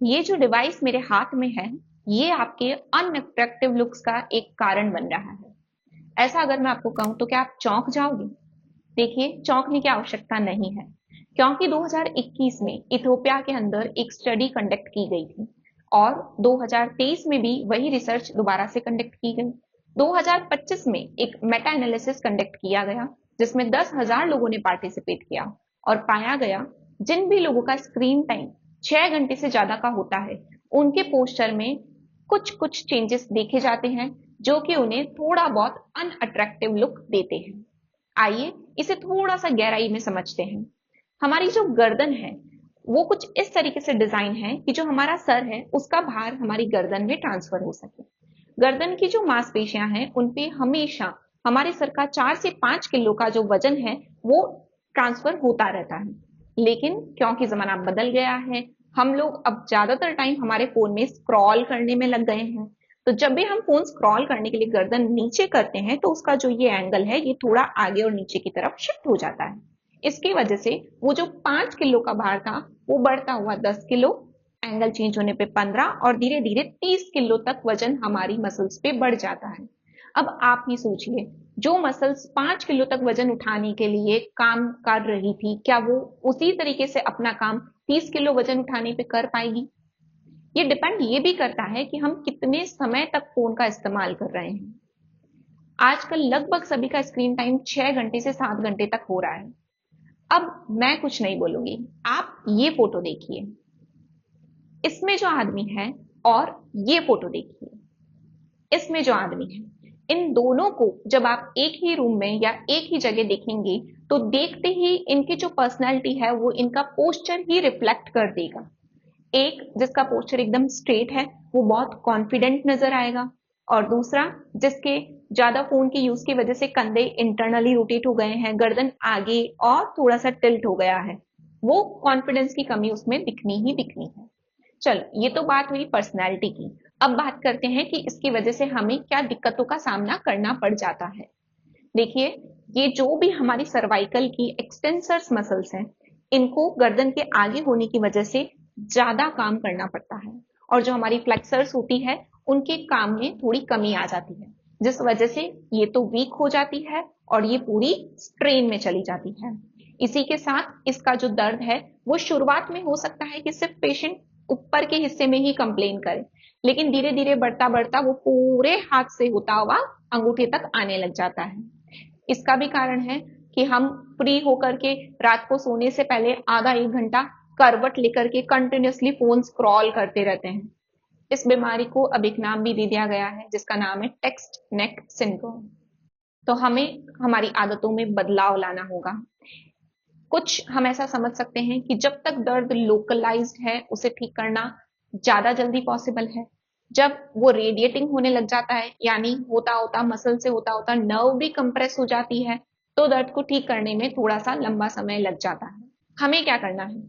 ये जो डिवाइस मेरे हाथ में है, ये आपके अनअट्रैक्टिव लुक्स का एक कारण बन रहा है। ऐसा अगर मैं आपको कहूं तो क्या आप चौंक जाओगे? देखिए, चौंकने की आवश्यकता नहीं है, क्योंकि 2021 में इथियोपिया के अंदर एक स्टडी कंडक्ट की गई थी और 2023 में भी वही रिसर्च दोबारा से कंडक्ट की गई। 2025 में एक मेटा एनालिसिस कंडक्ट किया गया, जिसमें 10,000 लोगों ने पार्टिसिपेट किया और पाया गया जिन भी लोगों का स्क्रीन टाइम 6 घंटे से ज्यादा का होता है, उनके पोस्टर में कुछ कुछ चेंजेस देखे जाते हैं, जो कि उन्हें थोड़ा बहुत अनअट्रैक्टिव लुक देते हैं। आइए इसे थोड़ा सा गहराई में समझते हैं। हमारी जो गर्दन है, वो कुछ इस तरीके से डिजाइन है कि जो हमारा सर है उसका भार हमारी गर्दन में ट्रांसफर हो सके। गर्दन की जो मांसपेशियां हैं उन पे हमेशा हमारे सर का 4 से 5 किलो का जो वजन है वो ट्रांसफर होता रहता है। लेकिन क्योंकि जमाना बदल गया है, हम लोग अब ज्यादातर टाइम हमारे फोन में स्क्रॉल करने में लग गए हैं। तो जब भी हम फोन स्क्रॉल करने के लिए गर्दन नीचे करते हैं तो उसका जो ये एंगल है ये थोड़ा आगे और नीचे की तरफ शिफ्ट हो जाता है। इसकी वजह से वो जो 5 किलो का भार था वो बढ़ता हुआ 10 किलो, एंगल चेंज होने पे 15 और धीरे धीरे 30 किलो तक वजन हमारी मसल्स पे बढ़ जाता है। अब आप ही सोचिए, जो मसल्स 5 किलो तक वजन उठाने के लिए काम कर रही थी, क्या वो उसी तरीके से अपना काम 30 किलो वजन उठाने पे कर पाएगी? ये डिपेंड ये भी करता है कि हम कितने समय तक फोन का इस्तेमाल कर रहे हैं। आजकल लगभग सभी का स्क्रीन टाइम 6 घंटे से 7 घंटे तक हो रहा है। अब मैं कुछ नहीं बोलूंगी, आप ये फोटो देखिए, इसमें जो आदमी है और ये फोटो देखिए, इसमें जो आदमी है, इन दोनों को जब आप एक ही रूम में या एक ही जगह देखेंगे तो देखते ही इनकी जो पर्सनैलिटी है वो इनका पोस्चर ही रिफ्लेक्ट कर देगा। एक जिसका पोस्चर एकदम स्ट्रेट है वो बहुत कॉन्फिडेंट नजर आएगा, और दूसरा जिसके ज्यादा फोन के यूज की वजह से कंधे इंटरनली रोटेट हो गए हैं, गर्दन आगे और थोड़ा सा टिल्ट हो गया है, वो कॉन्फिडेंस की कमी उसमें दिखनी ही दिखनी है। चलो, ये तो बात हुई पर्सनैलिटी की। अब बात करते हैं कि इसकी वजह से हमें क्या दिक्कतों का सामना करना पड़ जाता है। देखिए, ये जो भी हमारी सर्वाइकल की एक्सटेंसर्स मसल्स हैं, इनको गर्दन के आगे होने की वजह से ज्यादा काम करना पड़ता है, और जो हमारी फ्लेक्सर्स होती है उनके काम में थोड़ी कमी आ जाती है, जिस वजह से ये तो वीक हो जाती है और ये पूरी स्ट्रेन में चली जाती है। इसी के साथ इसका जो दर्द है वो शुरुआत में हो सकता है कि सिर्फ पेशेंट ऊपर के हिस्से में ही कंप्लेन करे, लेकिन धीरे धीरे बढ़ता बढ़ता वो पूरे हाथ से होता हुआ अंगूठे तक आने लग जाता है। इसका भी कारण है कि हम फ्री होकर के रात को सोने से पहले आधा एक घंटा करवट लेकर के कंटिन्यूअसली फोन स्क्रॉल करते रहते हैं। इस बीमारी को अब एक नाम भी दे दिया गया है जिसका नाम है टेक्स्ट नेक सिंड्रोम। तो हमें हमारी आदतों में बदलाव लाना होगा। कुछ हम ऐसा समझ सकते हैं कि जब तक दर्द लोकलाइज्ड है उसे ठीक करना ज्यादा जल्दी पॉसिबल है। जब वो रेडिएटिंग होने लग जाता है, यानी होता होता मसल से होता होता नर्व भी कंप्रेस हो जाती है, तो दर्द को ठीक करने में थोड़ा सा लंबा समय लग जाता है। हमें क्या करना है?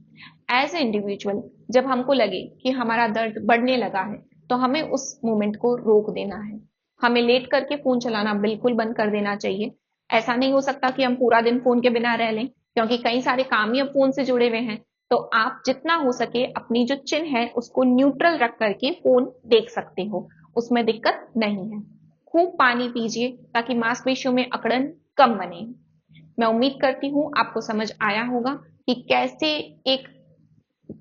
एज ए इंडिविजुअल, जब हमको लगे कि हमारा दर्द बढ़ने लगा है तो हमें उस मोमेंट को रोक देना है। हमें लेट करके फोन चलाना बिल्कुल बंद कर देना चाहिए। ऐसा नहीं हो सकता कि हम पूरा दिन फोन के बिना रह लें, क्योंकि कई सारे काम ही अब फोन से जुड़े हुए हैं। तो आप जितना हो सके अपनी जो चिन है उसको न्यूट्रल रख करके फोन देख सकते हो, उसमें दिक्कत नहीं है। खूब पानी पीजिए ताकि मांसपेशियों में अकड़न कम बने। मैं उम्मीद करती हूँ आपको समझ आया होगा कि कैसे एक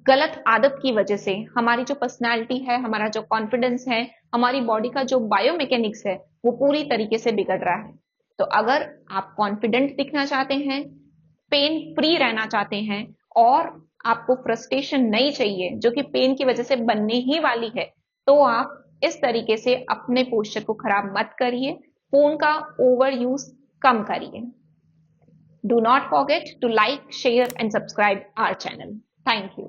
गलत आदत की वजह से हमारी जो पर्सनालिटी है, हमारा जो कॉन्फिडेंस है, हमारी बॉडी का जो बायोमैकेनिक्स है वो पूरी तरीके से बिगड़ रहा है। तो अगर आप कॉन्फिडेंट दिखना चाहते हैं, पेन फ्री रहना चाहते हैं, और आपको फ्रस्ट्रेशन नहीं चाहिए जो कि पेन की वजह से बनने ही वाली है, तो आप इस तरीके से अपने पोस्चर को खराब मत करिए। फोन का ओवर यूज कम करिए। Do not forget to like, share and subscribe our channel. Thank you.